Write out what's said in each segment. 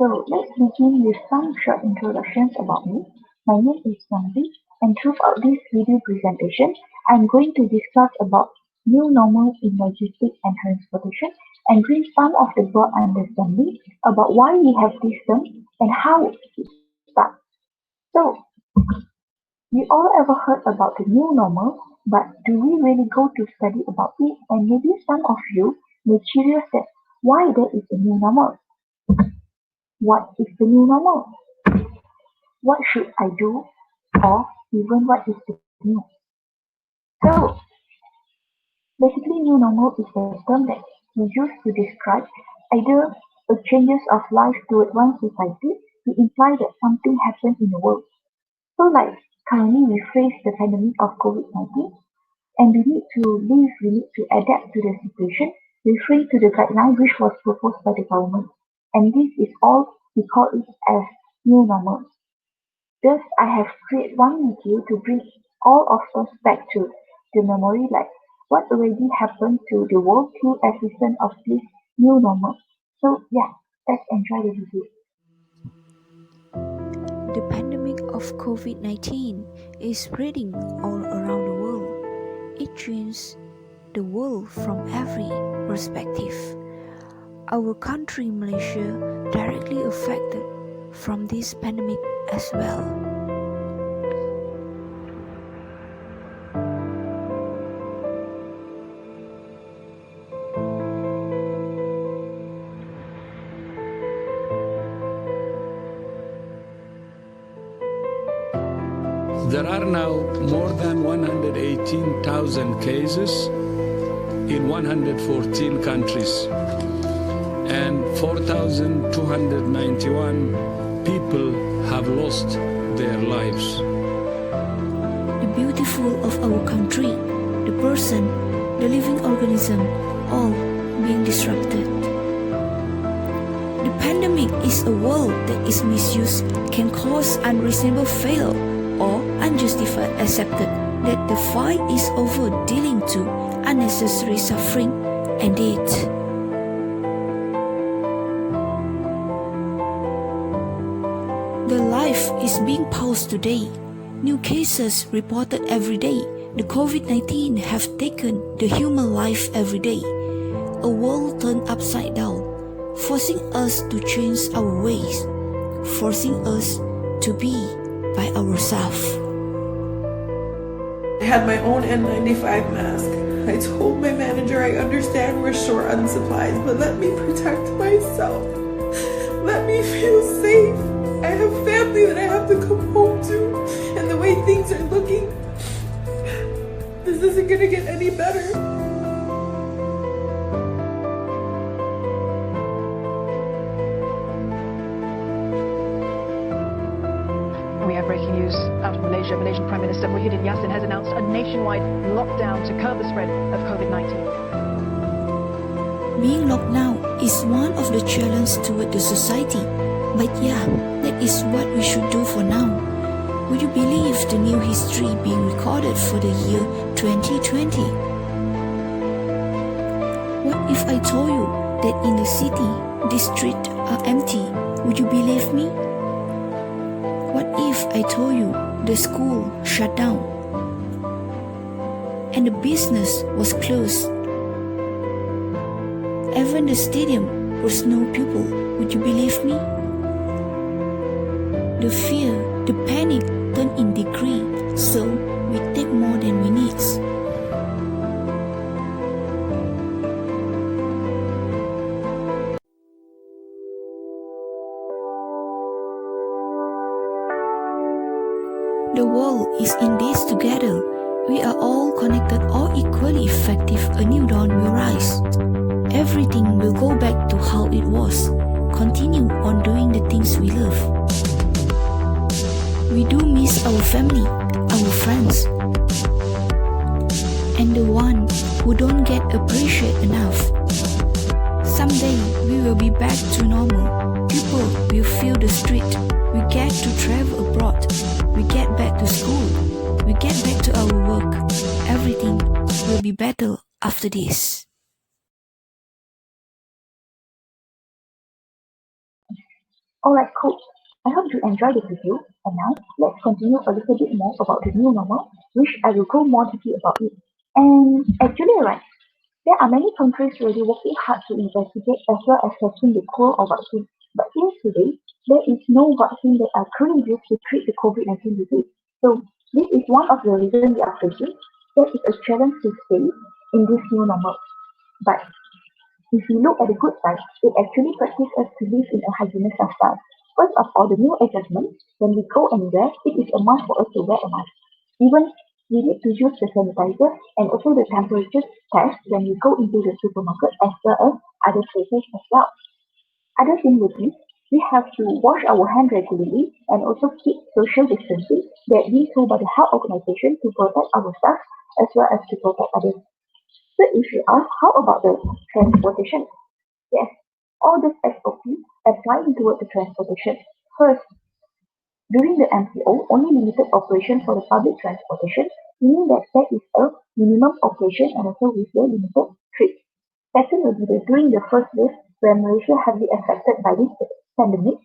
So let's begin with some short introductions about me. My name is Nandi, and throughout this video presentation, I'm going to discuss about new normal in logistics and transportation and bring some of the broad understanding about why we have this term and how it starts. So, we all ever heard about the new normal, but do we really go to study about it? And maybe some of you may curious that why there is a new normal. What is the new normal? What should I do? Or even what is the new? So, basically, new normal is a term that we use to describe either a changes of life toward one society to imply that something happened in the world. So, like currently we face the pandemic of COVID-19, and we need to adapt to the situation, referring to the guideline which was proposed by the government. And this is all we call it as new normal. Thus, I have created one video to bring all of us back to the memory, like what already happened to the world through existence of this new normal. So yeah, let's enjoy the video. The pandemic of COVID 19 is spreading all around the world. It changes the world from every perspective. Our country, Malaysia, directly affected from this pandemic as well. There are now more than 118,000 cases in 114 countries, and 4,291 people have lost their lives. The beautiful of our country, the person, the living organism, all being disrupted. The pandemic is a word that is misused, can cause unreasonable fail or unjustified accepted that the fight is over dealing to unnecessary suffering and death. The life is being paused today. New cases reported every day. The COVID-19 have taken the human life every day. A world turned upside down, forcing us to change our ways, forcing us to be by ourselves. I had my own N95 mask. I told my manager I understand we're short on supplies, but let me protect myself. Let me feel safe. I have family that I have to come home to, and the way things are looking, this isn't gonna get any better. We have breaking news out of Malaysia. Malaysian Prime Minister Muhyiddin Yassin has announced a nationwide lockdown to curb the spread of COVID-19. Being locked down is one of the challenges toward the society. But yeah, that is what we should do for now. Would you believe the new history being recorded for the year 2020? What if I told you that in the city, the streets are empty? Would you believe me? What if I told you the school shut down and the business was closed? Even the stadium was no people. Would you believe me? The fear, the panic turn in degree, so we take more than we need. The world is in this together. We are all connected, all equally effective. A new dawn will rise. Everything will go back to how it was. Continue on doing the things we love. We do miss our family, our friends, and the one who don't get appreciated enough. Someday we will be back to normal. People will fill the street. We get to travel abroad. We get back to school. We get back to our work. Everything will be better after this. Alright, cool. I hope you enjoyed the video, and now let's continue a little bit more about the new normal, which I will go more deeply about it. And actually, right, there are many countries really working hard to investigate as well as testing the cure or vaccine. But since today, there is no vaccine that are currently used to treat the COVID-19 disease. So this is one of the reasons we are facing. There is a challenge to stay in this new normal. But if you look at the good side, it actually practices us to live in a hygienic lifestyle. First of all, the new adjustment, when we go anywhere, it is a must for us to wear a mask. Even we need to use the sanitizer and also the temperature test when we go into the supermarket as well as other places as well. Other thing would be we have to wash our hands regularly and also keep social distancing that being told by the health organization to protect ourselves as well as to protect others. So if you ask how about the transportation? Yes, all these SOP apply toward the transportation. First, during the MCO, only limited operation for the public transportation, meaning that there is a minimum operation and also with the limited trips. Second will be that during the first wave, when Malaysia heavily affected by this pandemic,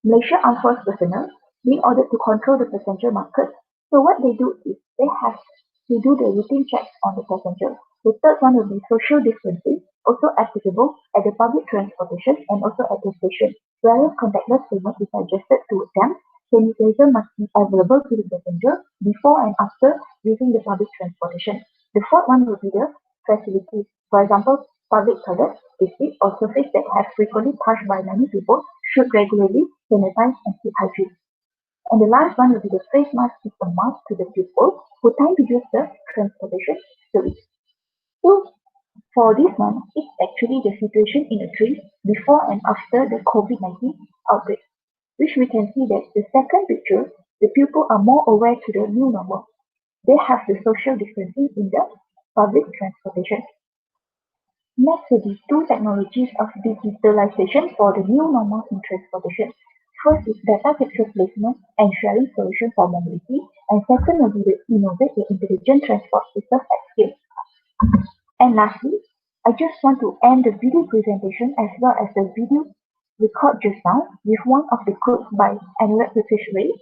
Malaysia Armed Force personnel being ordered to control the passenger market. So what they do is they have to do the routine checks on the passenger. The third one will be social distancing, also applicable at the public transportation and also at the station. Whereas contactless payment is suggested to them, sanitizer must be available to the passenger before and after using the public transportation. The fourth one will be the facilities. For example, public toilets, district or surface that have frequently touched by many people should regularly sanitize and keep hygiene. And the last one will be the face mask is a must to the people who tend to use the transportation service. So for this one, it's actually the situation in a tree before and after the COVID-19 outbreak, which we can see that the second picture, the people are more aware to the new normal. They have the social distancing in the public transportation. Next will be two technologies of digitalization for the new normal in transportation. First is data capture placement and sharing solution for mobility, and second will be the innovate the intelligent transport system at scale. And lastly, I just want to end the video presentation as well as the video record just now with one of the quotes by Anurag Prakash Ray,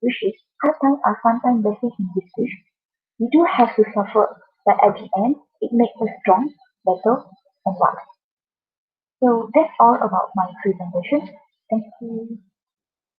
which is hard times are sometimes blessings in disguise. We do have to suffer, but at the end, it makes us strong, better, and wise. So that's all about my presentation. Thank you.